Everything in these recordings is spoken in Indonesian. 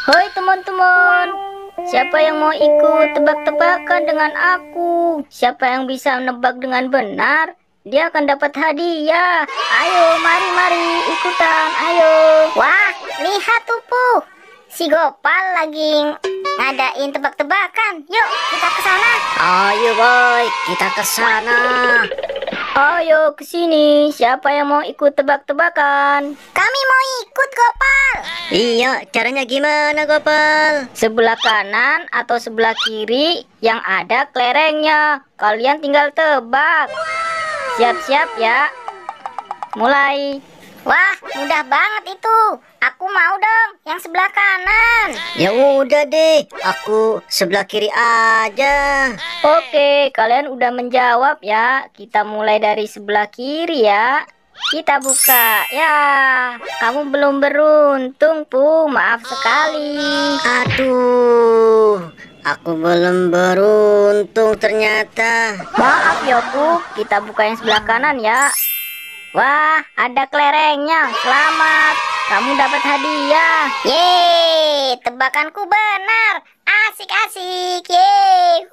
Hai teman-teman, siapa yang mau ikut tebak-tebakan dengan aku? Siapa yang bisa menebak dengan benar, dia akan dapat hadiah. Ayo, mari ikutan, ayo. Wah, lihat tuh Puh, si Gopal lagi ngadain tebak-tebakan. Yuk, kita ke sana. Ayo boy, kita ke sana. Ayo ke sini, siapa yang mau ikut tebak-tebakan? Kami mau ikut Gopal. Iya, caranya gimana Gopal? Sebelah kanan atau sebelah kiri yang ada kelerengnya. Kalian tinggal tebak. Siap-siap ya. Mulai. Wah, mudah banget itu. Aku mau dong yang sebelah kanan. Ya udah deh, aku sebelah kiri aja. Oke, kalian udah menjawab ya. Kita mulai dari sebelah kiri ya. Kita buka. Ya, kamu belum beruntung, Puh. Maaf sekali. Aduh, aku belum beruntung ternyata. Maaf ya, Puh. Kita buka yang sebelah kanan ya. Wah, ada kelerengnya. Selamat. Kamu dapat hadiah. Yeay, tebakanku benar. Asik-asik. Yeay.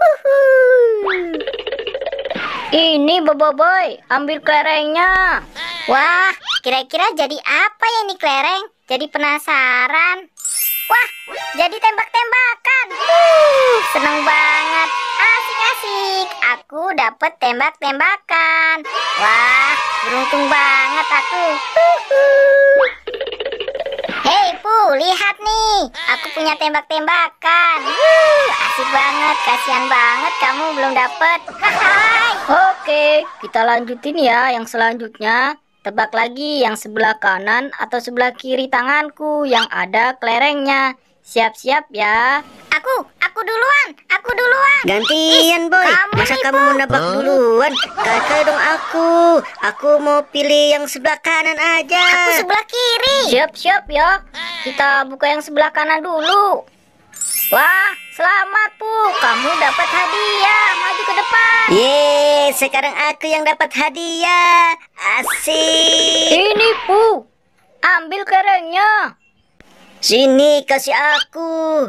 Ini Bobo Boy, ambil kelerengnya. Wah, kira-kira jadi apa ya nih kelereng? Jadi penasaran. Wah, jadi tembak-tembakan. Seneng banget. Asik-asik. Aku dapat tembak-tembakan. Wah, beruntung banget aku. Hei Puh, lihat nih. Aku punya tembak-tembakan. Asik banget. Kasihan banget kamu belum dapat. Hai. Oke, kita lanjutin ya yang selanjutnya. Tebak lagi yang sebelah kanan atau sebelah kiri tanganku yang ada kelerengnya. Siap-siap ya. Aku duluan. Aku duluan. Gantian boy, kamu masa nih, kamu Puh. mau nebak duluan? Kakak dong aku. Aku mau pilih yang sebelah kanan aja. Aku sebelah kiri. Siap-siap ya. Kita buka yang sebelah kanan dulu. Wah, selamat Puh. Kamu dapat hadiah. Maju ke depan. Yeay, sekarang aku yang dapat hadiah. Asik. Ini Puh. Ambil kelerengnya. Sini kasih aku.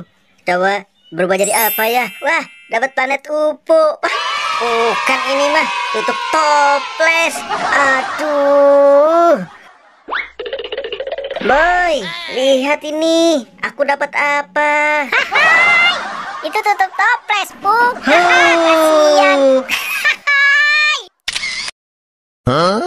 Coba berubah jadi apa ya? Wah, dapat planet UFO. Wah, bukan ini mah, tutup toples. Aduh. Boy, lihat ini. Aku dapat apa? Itu tutup toples, Puh. Huh. Kasihan. Huh?